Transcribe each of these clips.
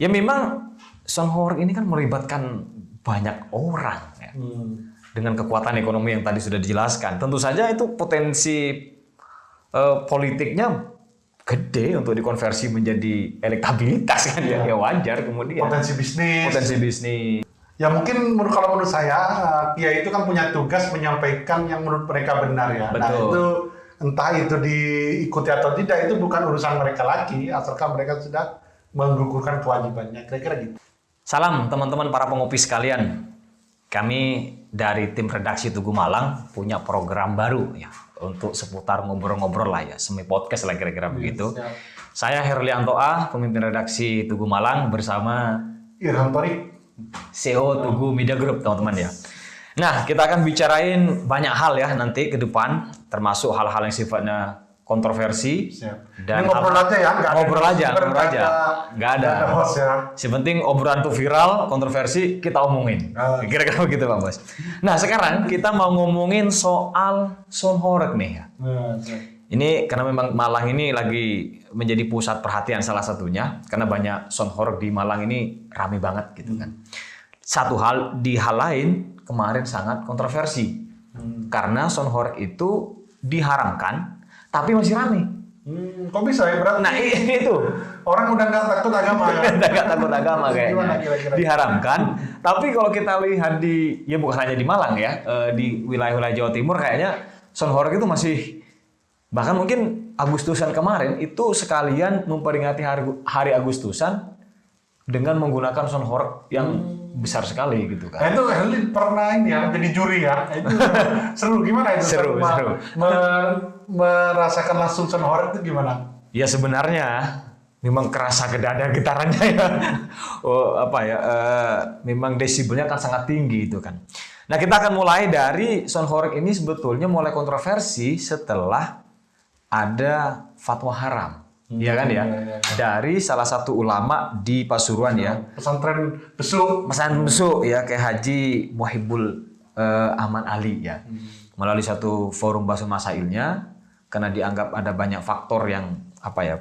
Ya memang Songhorek ini kan melibatkan banyak orang ya. Dengan kekuatan ekonomi yang tadi sudah dijelaskan. Tentu saja itu potensi politiknya gede untuk dikonversi menjadi elektabilitas kan ya. Ya wajar kemudian. Potensi bisnis. Ya mungkin kalau menurut saya Kiai itu kan punya tugas menyampaikan yang menurut mereka benar ya. Betul. Nah itu entah itu diikuti atau tidak itu bukan urusan mereka lagi, asalkan mereka sudah menggugurkan kewajibannya. Kira-kira gitu. Salam teman-teman para pengopi sekalian. Kami dari tim redaksi Tugu Malang punya program baru ya untuk seputar ngobrol-ngobrol lah ya, semi podcast lah kira-kira begitu. Siap. Saya Herlianto A, pemimpin redaksi Tugu Malang bersama Irham Torik. CEO Tugu Media Group teman-teman ya. Nah, kita akan bicarain banyak hal ya nanti ke depan, termasuk hal-hal yang sifatnya kontroversi. Siap. Dan Ini ngobrol aja ya, ngobrol aja. Nggak ada. host ya. Si penting obrolan tuh viral, kontroversi kita omongin. Kira-kira begitu Bang Bos. Nah, sekarang kita mau ngomongin soal Songhorek nih ya. Ini karena memang Malang ini lagi menjadi pusat perhatian salah satunya karena banyak Songhorek di Malang ini rame banget gitu kan. Satu hal di hal lain kemarin sangat kontroversi karena Songhorek itu diharamkan tapi masih rame. Kok bisa ya berarti? Nah itu orang udah nggak takut agama ya? nggak takut agama kayaknya. Gimana kira-kira? Diharamkan. Tapi kalau kita lihat ya bukan hanya di Malang ya, di wilayah-wilayah Jawa Timur kayaknya Songhorek itu masih, bahkan mungkin Agustusan kemarin itu sekalian memperingati hari Agustusan dengan menggunakan Songhorek yang besar sekali gitu kan. Nah itu Herli pernah ini ya jadi juri ya. Itu seru gimana itu? Seru. Merasakan langsung Songhorek itu gimana? Ya sebenarnya memang kerasa getarannya ya. Memang desibelnya kan sangat tinggi itu kan. Nah, kita akan mulai dari Songhorek ini sebetulnya mulai kontroversi setelah ada fatwa haram. Iya kan ya? Dari salah satu ulama di Pasuruan ya. Pesantren Besuk Ya kayak Haji Muhibul Ahmad Ali ya. Melalui satu forum bahasa masailnya karena dianggap ada banyak faktor yang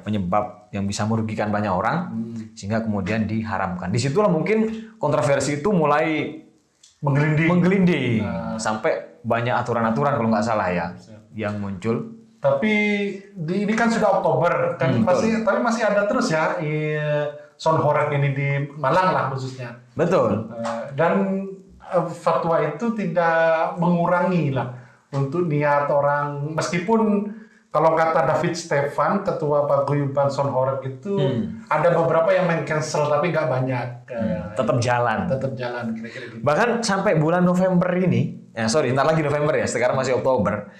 penyebab yang bisa merugikan banyak orang sehingga kemudian diharamkan. Disitulah mungkin kontroversi itu mulai menggelinding sampai banyak aturan-aturan kalau nggak salah ya yang muncul. Tapi ini kan sudah Oktober kan tapi masih ada terus ya Songhorek ini di Malang lah khususnya. Betul. Dan fatwa itu tidak mengurangi lah untuk niat orang, meskipun kalau kata David Stefan, ketua paguyuban Songhorek itu ada beberapa yang cancel tapi nggak banyak. Tetap jalan Kira-kira gitu. Bahkan sampai bulan November ini, ntar lagi November ya, sekarang masih Oktober.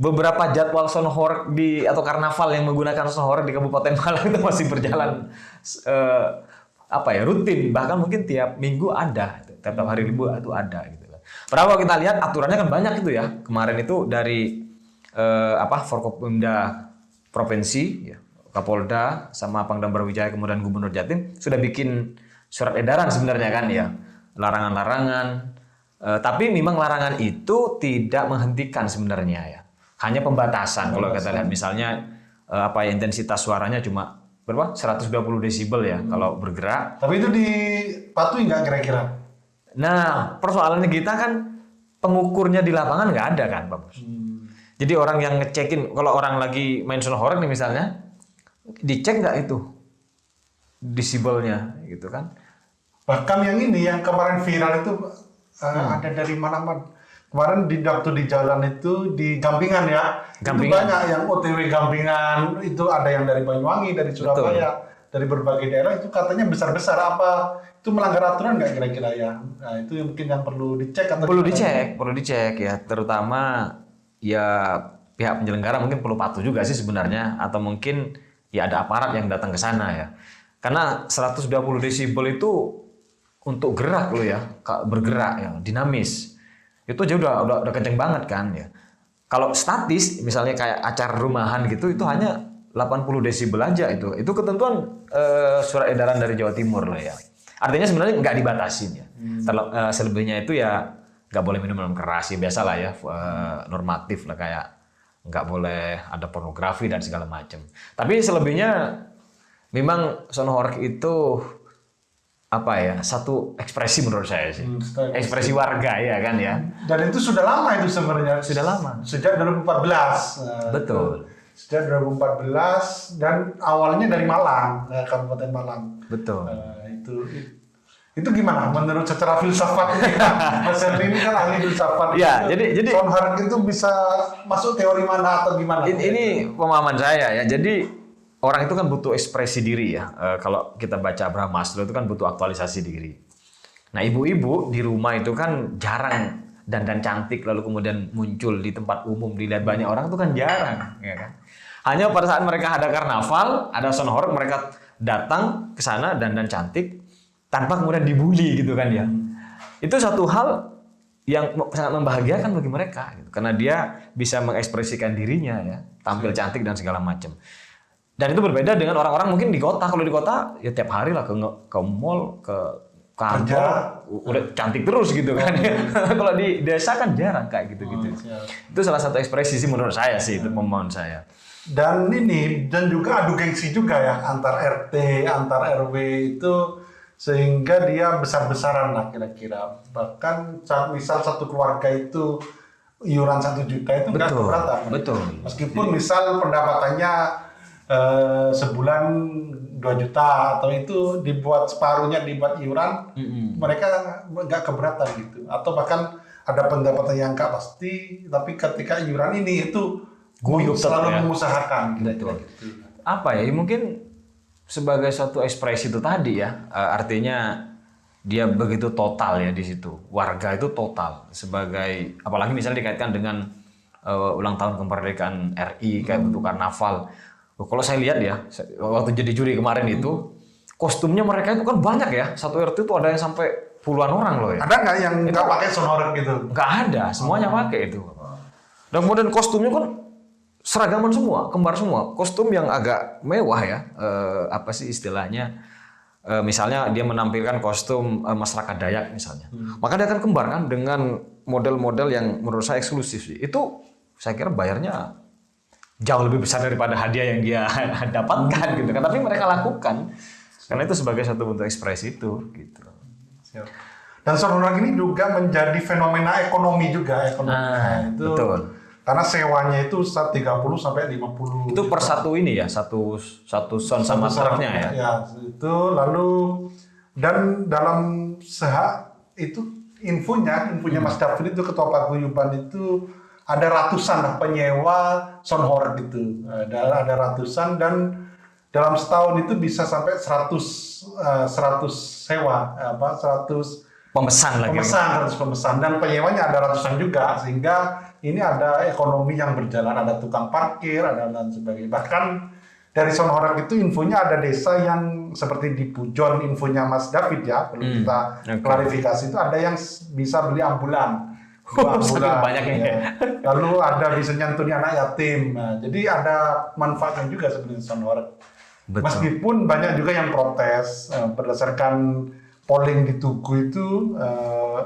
Beberapa jadwal Songhorek atau karnaval yang menggunakan Songhorek di Kabupaten Malang itu masih berjalan rutin, bahkan mungkin tiap minggu ada, tiap hari Rabu itu ada gitu. Padahal kalau kita lihat aturannya kan banyak itu ya. Kemarin itu dari Forkopimda Provinsi, ya, Kapolda sama Pangdam Brawijaya kemudian Gubernur Jatim sudah bikin surat edaran sebenarnya kan ya, larangan-larangan. Tapi memang larangan itu tidak menghentikan sebenarnya ya. Hanya pembatasan. Kalau kita lihat misalnya intensitas suaranya cuma berapa? 120 desibel ya kalau bergerak. Tapi itu dipatuhi nggak kira-kira? Nah, persoalannya kita kan pengukurnya di lapangan nggak ada kan, Pak Bos. Jadi orang yang ngecekin, kalau orang lagi main Songhorek nih misalnya, dicek nggak itu desibelnya gitu kan? Bahkan yang kemarin viral itu ada dari mana? Kemarin waktu di jalan itu di Gampingan ya, itu banyak yang OTW Gampingan, itu ada yang dari Banyuwangi, dari Surabaya, dari berbagai daerah, itu katanya besar-besar. Apa itu melanggar aturan nggak kira-kira ya? Nah itu mungkin yang perlu dicek atau perlu dicek ya, terutama ya pihak penyelenggara mungkin perlu patuh juga sih sebenarnya, atau mungkin ya ada aparat yang datang ke sana ya. Karena 120 desibel itu untuk gerak loh ya, bergerak ya, dinamis. Itu aja udah kenceng banget kan ya. Kalau statis misalnya kayak acara rumahan gitu itu hanya 80 desibel aja itu. Itu ketentuan surat edaran dari Jawa Timur lah ya. Artinya sebenarnya nggak dibatasin ya. Selebihnya itu ya nggak boleh minum keras ya, biasa lah ya, normatif lah, kayak nggak boleh ada pornografi dan segala macam. Tapi selebihnya memang Songhorek itu apa ya, satu ekspresi menurut saya sih. Ekspresi warga ya kan ya. Dan itu sudah lama itu sebenarnya. Sudah lama. Sejak 2014. Betul. Sejak 2014 dan awalnya dari Malang, Kabupaten Malang. Betul. Itu gimana menurut secara filsafat? Mas Henry ini kan ahli filsafat. Ya, jadi Schoenhardt itu bisa masuk teori mana atau gimana? Ini pemahaman saya ya. Jadi orang itu kan butuh ekspresi diri ya. Kalau kita baca Abraham Maslow itu kan butuh aktualisasi diri. Nah, ibu-ibu di rumah itu kan jarang dandan cantik lalu kemudian muncul di tempat umum dilihat banyak orang itu kan jarang, ya kan. Hanya pada saat mereka ada karnaval, ada Schoenhardt, mereka datang ke sana dandan cantik tanpa kemudian dibully gitu kan ya. Itu satu hal yang sangat membahagiakan bagi mereka gitu. Karena dia bisa mengekspresikan dirinya ya, tampil cantik dan segala macam. Dan itu berbeda dengan orang-orang mungkin di kota. Kalau di kota ya tiap hari lah ke mall, ke kantor, udah cantik terus gitu kan. Kalau di desa kan jarang kayak gitu-gitu. Itu salah satu ekspresi sih menurut saya sih, itu pemahaman saya. Dan juga adu gengsi juga ya antar RT, antar RW itu, sehingga dia besar-besaran lah kira-kira. Bahkan misal satu keluarga itu iuran 1 juta itu nggak keberatan. Betul. Meskipun misal pendapatannya sebulan 2 juta atau itu dibuat separuhnya dibuat iuran, mereka nggak keberatan gitu. Atau bahkan ada pendapatan yang nggak pasti, tapi ketika iuran ini itu guyup selalu mengusahakan. Gitu. Apa ya? Mungkin sebagai suatu ekspresi itu tadi ya, artinya dia begitu total ya di situ. Warga itu total sebagai, apalagi misalnya dikaitkan dengan ulang tahun kemerdekaan RI kayak bentuk karnaval. Kalau saya lihat ya, waktu jadi juri kemarin itu kostumnya mereka itu kan banyak ya. Satu RT itu ada yang sampai puluhan orang loh ya. Ada nggak yang nggak pakai Schoenhardt gitu? Nggak ada, semuanya pakai itu. Dan kemudian kostumnya kan seragaman semua, kembar semua. Kostum yang agak mewah ya, apa sih istilahnya? Misalnya dia menampilkan kostum masyarakat Dayak misalnya. Maka dia akan kembar kan dengan model-model yang menurut saya eksklusif sih. Itu saya kira bayarnya jauh lebih besar daripada hadiah yang dia dapatkan gitu kan. Tapi mereka lakukan karena itu sebagai satu bentuk ekspresi itu gitu. Dan Schoenhardt ini juga menjadi fenomena ekonomi juga itu. Betul. Karena sewanya itu 30 sampai 50. Itu per satu ini ya, satu son sama truknya ya. Ya, itu lalu dan dalam itu infonya Mas David itu ketua paguyuban itu ada ratusan lah penyewa Schoenhardt gitu. Ada ratusan dan dalam setahun itu bisa sampai 100 sewa 100 pemesan dan penyewanya ada ratusan juga, sehingga ini ada ekonomi yang berjalan, ada tukang parkir, ada dan sebagainya. Bahkan dari Schoenhardt itu infonya ada desa yang seperti di Pujon, infonya Mas David ya, perlu kita klarifikasi, itu ada yang bisa beli ambulan. Banyaknya. Ya. Lalu ada bisa nyantuni anak yatim. Nah, jadi ada manfaatnya juga sebenarnya Schoenhardt. Meskipun banyak juga yang protes berdasarkan polling di Tugu itu.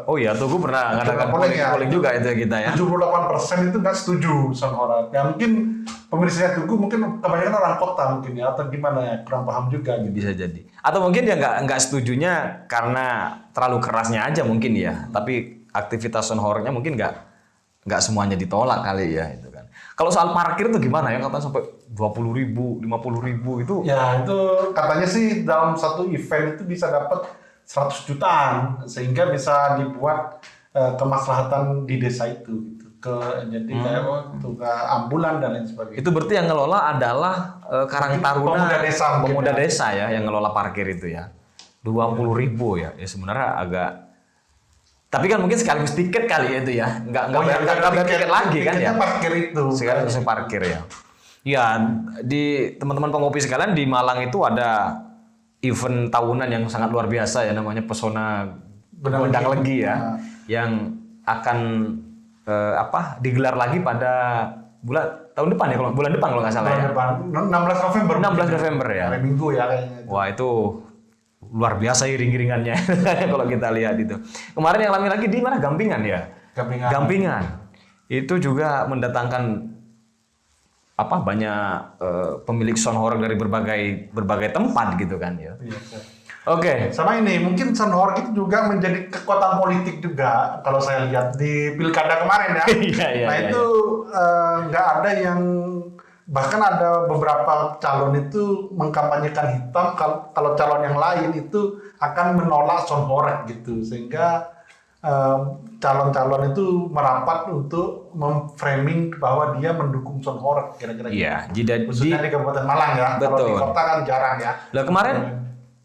Oh iya, Tugu pernah ngadakan polling juga itu kita ya. 78% itu nggak setuju Schoenhardt. Ya mungkin pemirsa Tugu mungkin kebanyakan orang kota mungkin ya, atau gimana ya, kurang paham juga. Gitu. Bisa jadi. Atau mungkin dia nggak setujunya karena terlalu kerasnya aja mungkin ya. Tapi aktivitas Schoenhardt-nya mungkin nggak semuanya ditolak kali ya itu kan. Kalau soal parkir itu gimana ya, katanya sampai 20.000, 50.000 itu? Ya itu katanya sih dalam satu event itu bisa dapat 100 jutaan sehingga bisa dibuat kemaslahatan di desa itu gitu. Jadi kayak untuk ambulan dan lain sebagainya. Itu berarti yang ngelola adalah Karang Taruna pemuda desa ya yang ngelola parkir itu ya. 20.000 ya. Ya sebenarnya agak. Tapi kan mungkin sekaligus tiket kali ya itu ya. Enggak bayar tiket lagi kan ya. Parkir itu. Sekarang langsung parkir ya. Ya, di teman-teman pengopi sekalian di Malang itu ada event tahunan yang sangat luar biasa ya, namanya Pesona Gondang Legi ya, yang akan digelar lagi pada tahun depan ya, bulan depan kalau nggak salah ya. 16 November. 16 November ya. Hari Minggu ya kayaknya. Wah itu luar biasa iring-iringannya kalau kita lihat itu. Kemarin yang lami lagi di mana? Gampingan ya. Gampingan. Itu juga mendatangkan banyak pemilik Schoenhardt dari berbagai tempat gitu kan ya. Iya. Oke. Sama ini, mungkin Sonhork itu juga menjadi kekuatan politik juga kalau saya lihat di pilkada kemarin ya. Iya, Nah itu nggak ada yang, bahkan ada beberapa calon itu mengkampanyekan hitam kalau calon yang lain itu akan menolak Sonhork gitu, sehingga calon-calon itu merapat untuk memframing bahwa dia mendukung Sonhork kira-kira gitu. Iya, jadi Khususnya di Kabupaten Malang ya. Kalau di Betul. kota kan jarang ya. Lah kemarin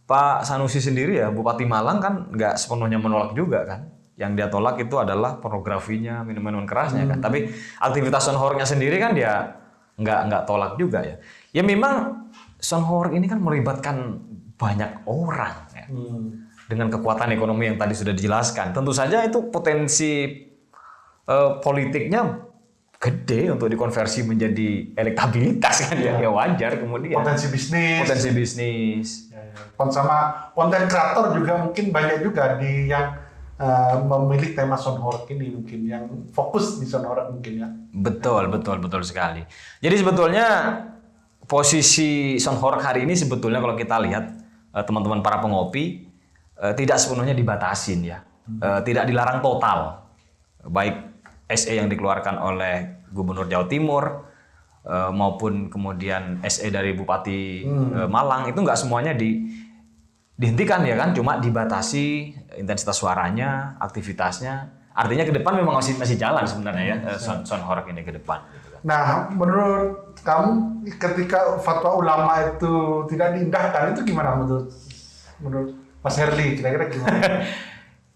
Pak Sanusi sendiri ya, Bupati Malang kan nggak sepenuhnya menolak juga kan. Yang dia tolak itu adalah pornografinya, minuman kerasnya kan. Tapi aktivitas Sonhorknya sendiri kan dia nggak tolak juga ya. Ya memang Sonhork ini kan melibatkan banyak orang ya. Dengan kekuatan ekonomi yang tadi sudah dijelaskan. Tentu saja itu potensi politiknya gede untuk dikonversi menjadi elektabilitas kan ya. Ya wajar kemudian. Potensi bisnis. Potensi bisnis. Sama konten kreator juga mungkin banyak juga yang memilih tema Sonhork ini, mungkin yang fokus di Sonhork mungkin ya. Betul sekali. Jadi sebetulnya posisi Sonhork hari ini sebetulnya kalau kita lihat teman-teman para pengopi tidak sepenuhnya dibatasin ya. Tidak dilarang total. Baik SE yang dikeluarkan oleh Gubernur Jawa Timur maupun kemudian SE dari Bupati Malang itu nggak semuanya dihentikan ya kan, cuma dibatasi intensitas suaranya, aktivitasnya. Artinya ke depan memang masih jalan sebenarnya ya Sonhork ini ke depan. Gitu kan. Nah, menurut kamu ketika fatwa ulama itu tidak diindahkan itu gimana menurut Mas Herli, kira-kira gimana?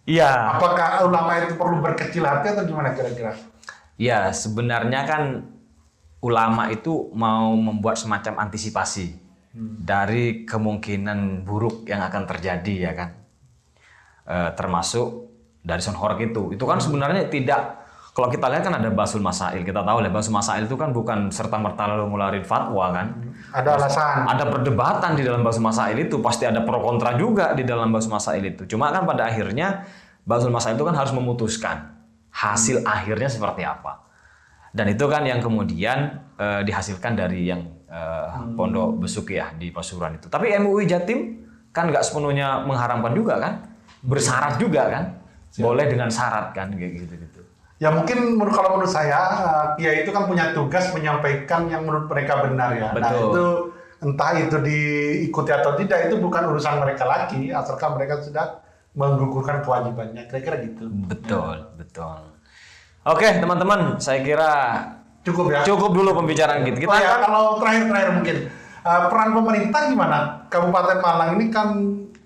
Iya. Apakah ulama itu perlu berkecil hati atau gimana kira-kira? Ya, sebenarnya kan ulama itu mau membuat semacam antisipasi dari kemungkinan buruk yang akan terjadi ya kan. Termasuk dari Sonhork itu. Itu kan sebenarnya tidak, kalau kita lihat kan ada Basul Masail. Kita tahu lah Basul Masail itu kan bukan serta-merta lalu ngeluarin fatwa kan. Ada alasan. Ada perdebatan di dalam Basul Masail itu, pasti ada pro kontra juga di dalam Basul Masail itu. Cuma kan pada akhirnya Basul Masail itu kan harus memutuskan hasil akhirnya seperti apa. Dan itu kan yang kemudian dihasilkan dari yang Pondok Besukiah di Pasuruan itu. Tapi MUI Jatim kan nggak sepenuhnya mengharamkan juga kan, bersyarat juga kan, boleh dengan syarat kan kayak gitu-gitu. Ya mungkin kalau menurut saya Kiai itu kan punya tugas menyampaikan yang menurut mereka benar ya. Betul. Nah itu entah itu diikuti atau tidak itu bukan urusan mereka lagi, asalkan mereka sudah menggugurkan kewajibannya, kira-kira gitu. Betul. Oke teman-teman, saya kira Cukup ya. cukup dulu pembicaraan kita. Oh ya, kalau terakhir mungkin peran pemerintah gimana? Kabupaten Malang ini kan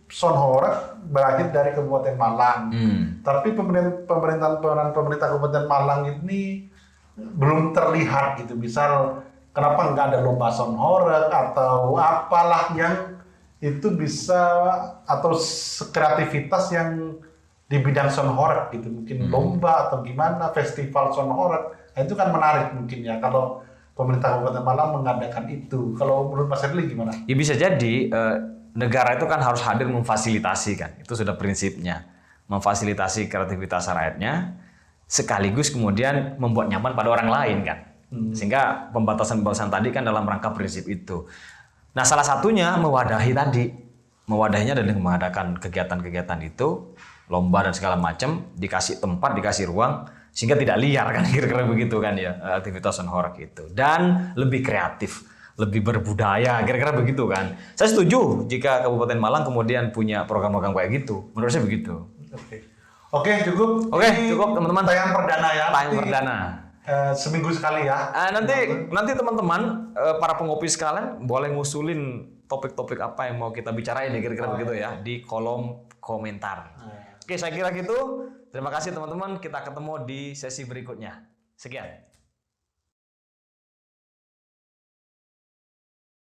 Sonhork berakhir dari Kabupaten Malang. Tapi peran pemerintah Kabupaten Malang ini belum terlihat gitu. Misal kenapa nggak ada lomba Sonhork atau apalah yang itu bisa, atau kreativitas yang di bidang Sonhork gitu. Mungkin lomba atau gimana, festival Sonhork. Nah, itu kan menarik mungkin ya kalau pemerintah Kabupaten Malang mengadakan itu. Kalau menurut Mas Herli gimana? Ya bisa jadi negara itu kan harus hadir memfasilitasi kan, itu sudah prinsipnya, memfasilitasi kreativitas rakyatnya, sekaligus kemudian membuat nyaman pada orang lain kan, sehingga pembatasan tadi kan dalam rangka prinsip itu. Nah salah satunya mewadahinya dengan mengadakan kegiatan-kegiatan itu, lomba dan segala macam, dikasih tempat, dikasih ruang, sehingga tidak liar kan, kira-kira begitu kan ya aktivitas Sonhork itu, dan lebih kreatif, lebih berbudaya, kira-kira begitu kan. Saya setuju jika Kabupaten Malang kemudian punya program-program kayak gitu. Menurut saya begitu. Oke, cukup. Cukup teman-teman. Tayang perdana ya. Tayang perdana. Seminggu sekali ya. Nanti teman-teman para pengopi sekalian boleh ngusulin topik-topik apa yang mau kita bicarain ya, kira-kira begitu ya di kolom komentar. Oke, saya kira gitu. Terima kasih teman-teman. Kita ketemu di sesi berikutnya. Sekian.